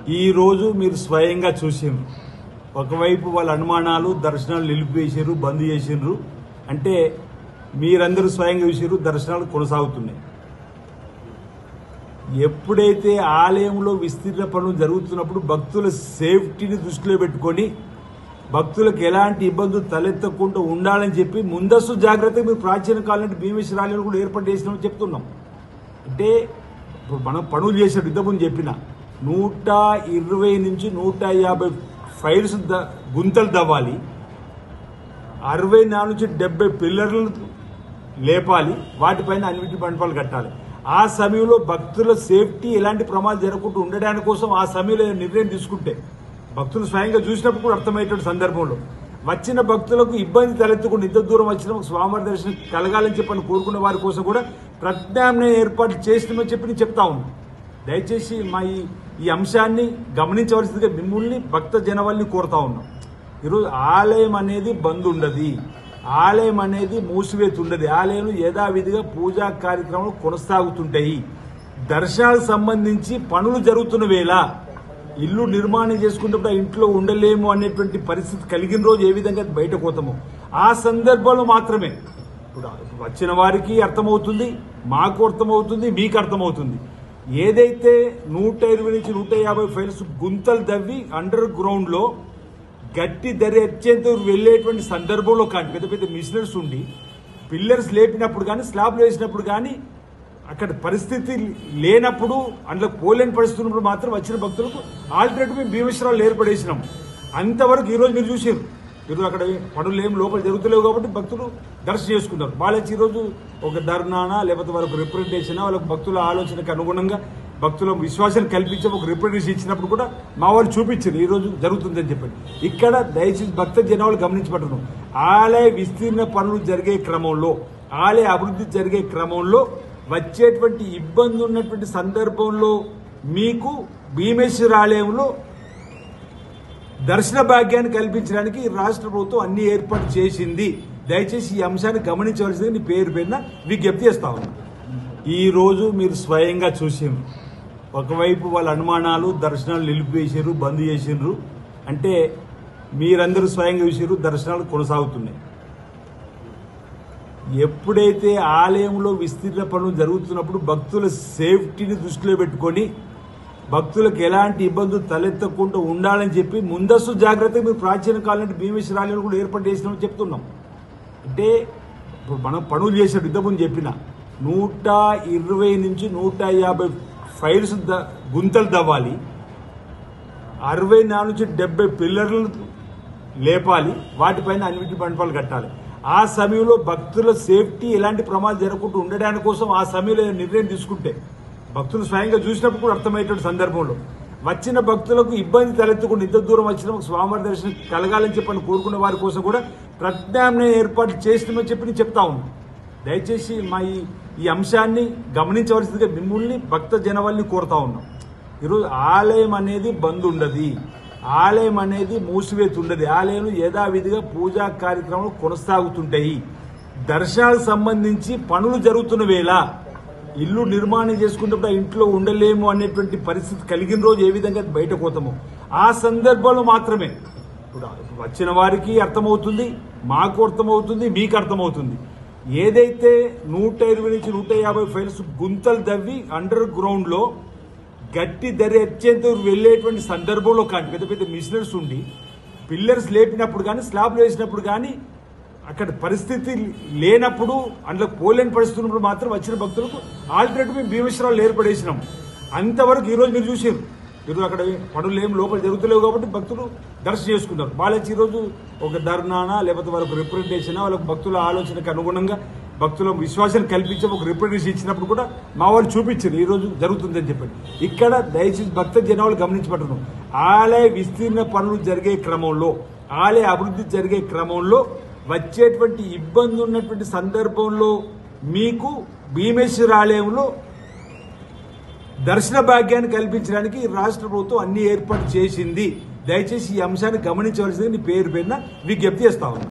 ఈ రోజు మీరు స్వయంగా చూసిండ్రు. ఒకవైపు వాళ్ళ అనుమానాలు దర్శనాలు నిలిపివేసారు, బంద్ చేసిండ్రు. అంటే మీరందరూ స్వయంగా చూసిర్రు, దర్శనాలు కొనసాగుతున్నాయి. ఎప్పుడైతే ఆలయంలో విస్తీర్ణ పనులు జరుగుతున్నప్పుడు భక్తుల సేఫ్టీని దృష్టిలో పెట్టుకొని భక్తులకు ఎలాంటి ఇబ్బందులు తలెత్తకుండా ఉండాలని చెప్పి ముందస్తు జాగ్రత్తగా మీరు ప్రాచీన కాలం భీమేశ్వర ఆలయాలు కూడా ఏర్పాటు చేసినామని చెప్తున్నాం. అంటే ఇప్పుడు మనం పనులు చేసినట్టు ఇంతకుముందు చెప్పిన 120 నుంచి 150 ఫైల్స్ గుంతలు దవ్వాలి, 64 నుంచి 70 పిల్లర్లు లేపాలి, వాటిపైన అన్నిటి మండపాలు కట్టాలి. ఆ సమయంలో భక్తుల సేఫ్టీ ఎలాంటి ప్రమాదం జరగకుండా ఉండడానికి కోసం ఆ సమయంలో నిర్ణయం తీసుకుంటే భక్తులు స్వయంగా చూసినప్పుడు కూడా అర్థమయ్యేటువంటి సందర్భంలో వచ్చిన భక్తులకు ఇబ్బంది తలెత్తకుండా ఇంత దూరం వచ్చిన స్వామివారి దర్శనం కలగాలని చెప్పని కోరుకున్న వారి కోసం కూడా ప్రత్యామ్నాయ ఏర్పాటు చేసినామని చెప్పి నేను చెప్తా ఉన్నాను. దయచేసి మా ఈ అంశాన్ని గమనించవలసిందిగా మిమ్మల్ని భక్త జనవల్ని కోరుతా ఉన్నాం. ఈరోజు ఆలయం అనేది బంద్ ఉండదు, ఆలయం అనేది మూసివేత ఉండదు. ఆలయంలో యథావిధిగా పూజా కార్యక్రమాలు కొనసాగుతుంటాయి. దర్శనాలకు సంబంధించి పనులు జరుగుతున్న వేళ ఇల్లు నిర్మాణం చేసుకున్నప్పుడు ఇంట్లో ఉండలేము అనేటువంటి పరిస్థితి కలిగిన రోజు ఏ విధంగా బయటకు పోతామో ఆ సందర్భంలో మాత్రమే ఇప్పుడు వచ్చిన వారికి అర్థమవుతుంది, మాకు అర్థమవుతుంది, మీకు అర్థమవుతుంది. ఏదైతే 120 నుంచి 150 ఫైల్స్ గుంతలు దవ్వి అండర్ గ్రౌండ్ లో గట్టి ధర వచ్చేంత వెళ్లేటువంటి సందర్భంలో కానీ పెద్ద పెద్ద మిషనరీస్ ఉండి పిల్లర్స్ లేపినప్పుడు కానీ స్లాబ్లు వేసినప్పుడు కానీ అక్కడ పరిస్థితి లేనప్పుడు అందులో పోలేని పరిస్థితి ఉన్నప్పుడు మాత్రం వచ్చిన భక్తులకు ఆల్టర్నేటివ్ మేము భీమేశ్వరాలు ఏర్పడేసినాం. అంతవరకు ఈరోజు మీరు చూసారు. ఈరోజు అక్కడ పనులు ఏం లోపల జరుగుతలేవు కాబట్టి భక్తులు దర్శనం చేసుకున్నారు. వాళ్ళకి ఈరోజు ఒక ధర్నానా లేకపోతే వాళ్ళకు రిప్రజెంటేషనా వాళ్ళకు భక్తుల ఆలోచనకు అనుగుణంగా భక్తుల విశ్వాసం కల్పించే ఒక రిప్రజెంటేషన్ ఇచ్చినప్పుడు కూడా మా వాళ్ళు చూపించారు ఈ రోజు జరుగుతుందని చెప్పండి. ఇక్కడ దయచేసి భక్త జనాలు గమనించబడుతున్నాం. ఆలయ విస్తీర్ణ పనులు జరిగే క్రమంలో, ఆలయ అభివృద్ధి జరిగే క్రమంలో వచ్చేటువంటి ఇబ్బంది ఉన్నటువంటి సందర్భంలో మీకు భీమేశ్వర ఆలయంలో దర్శన భాగ్యాన్ని కల్పించడానికి రాష్ట్ర ప్రభుత్వం అన్ని ఏర్పాటు చేసింది. దయచేసి ఈ అంశాన్ని గమనించవలసింది నీ పేరు పైన విజ్ఞప్తి చేస్తా ఉన్నాను. ఈ రోజు మీరు స్వయంగా చూసిండ్రు. ఒకవైపు వాళ్ళ అనుమానాలు దర్శనాలు నిలిపివేసారు, బంద్ చేసిండ్రు. అంటే మీరందరూ స్వయంగా చూసిర్రు, దర్శనాలు కొనసాగుతున్నాయి. ఎప్పుడైతే ఆలయంలో విస్తీర్ణ పనులు జరుగుతున్నప్పుడు భక్తుల సేఫ్టీని దృష్టిలో పెట్టుకొని భక్తులకు ఎలాంటి ఇబ్బందులు తలెత్తకుండా ఉండాలని చెప్పి ముందస్తు జాగ్రత్తగా మీరు ప్రాచీన కాలం భీమేశ్వర ఆలయాలు కూడా ఏర్పాటు చేసినామని చెప్తున్నాం. అంటే ఇప్పుడు మనం పనులు చేసినట్టు ఇంతకుముందు చెప్పిన 120 నుంచి 150 ఫైల్స్ గుంతలు దవ్వాలి, 64 నుంచి 70 పిల్లర్లు లేపాలి, వాటిపైన అన్నిటి మండపాలు కట్టాలి. ఆ సమయంలో భక్తుల సేఫ్టీ ఎలాంటి ప్రమాదం జరగకుండా ఉండడానికి కోసం ఆ సమయంలో నిర్ణయం తీసుకుంటే భక్తులు స్వయంగా చూసినప్పుడు కూడా అర్థమయ్యేటువంటి సందర్భంలో వచ్చిన భక్తులకు ఇబ్బంది తలెత్తకుండా ఇంత దూరం వచ్చిన స్వామివారి దర్శనం కలగాలని చెప్పని కోరుకున్న వారి కోసం కూడా ప్రత్యామ్నాయ ఏర్పాటు చేసినామని చెప్పి నేను చెప్తా ఉన్నాను. దయచేసి మా ఈ అంశాన్ని గమనించవలసిందిగా మిమ్మల్ని భక్త జనవల్ని కోరుతా ఉన్నాం. ఈరోజు ఆలయం అనేది బంద్ ఉండదు, ఆలయం అనేది మూసివేత ఉండదు. ఆలయంలో యథావిధిగా పూజా కార్యక్రమాలు కొనసాగుతుంటాయి. దర్శనాలకు సంబంధించి పనులు జరుగుతున్న వేళ ఇల్లు నిర్మాణం చేసుకున్నప్పుడు ఇంట్లో ఉండలేము అనేటువంటి పరిస్థితి కలిగిన రోజు ఏ విధంగా బయటకు పోతామో ఆ సందర్భంలో మాత్రమే ఇప్పుడు వచ్చిన వారికి అర్థమవుతుంది, మాకు అర్థమవుతుంది, మీకు అర్థమవుతుంది. ఏదైతే 120 నుంచి 150 ఫైల్స్ గుంతలు దవ్వి అండర్ గ్రౌండ్ లో గట్టి ధర వచ్చేంత వెళ్లేటువంటి సందర్భంలో కానీ పెద్ద పెద్ద మిషనరీస్ ఉండి పిల్లర్స్ లేపినప్పుడు కానీ స్లాబ్లు వేసినప్పుడు కానీ అక్కడ పరిస్థితి లేనప్పుడు అందులో పోలేని పరిస్థితి ఉన్నప్పుడు మాత్రం వచ్చిన భక్తులకు ఆల్టర్నేటివ్ మేము భీమేశ్వరాలు ఏర్పడేసినాం. అంతవరకు ఈరోజు మీరు చూసారు. ఈరోజు అక్కడ పనులు ఏం లోపల జరుగుతలేవు కాబట్టి భక్తులు దర్శనం చేసుకున్నారు. వాళ్ళకి ఈరోజు ఒక ధర్నానా లేకపోతే వాళ్ళకు రిప్రజెంటేషనా వాళ్ళకు భక్తుల ఆలోచనకు అనుగుణంగా భక్తుల విశ్వాసం కల్పించే ఒక రిప్రజెంటేషన్ ఇచ్చినప్పుడు కూడా మా వాళ్ళు చూపించారు ఈ రోజు జరుగుతుందని చెప్పండి. ఇక్కడ దయచేసి భక్త జనాలు గమనించబడుతున్నాం. ఆలయ విస్తీర్ణ పనులు జరిగే క్రమంలో, ఆలయ అభివృద్ధి జరిగే క్రమంలో వచ్చేటువంటి ఇబ్బంది ఉన్నటువంటి సందర్భంలో మీకు భీమేశ్వర ఆలయంలో దర్శన భాగ్యాన్ని కల్పించడానికి రాష్ట్ర ప్రభుత్వం అన్ని ఏర్పాటు చేసింది. దయచేసి ఈ అంశాన్ని గమనించవలసింది నీ పేరు పైన విజ్ఞప్తి చేస్తా ఉన్నాను.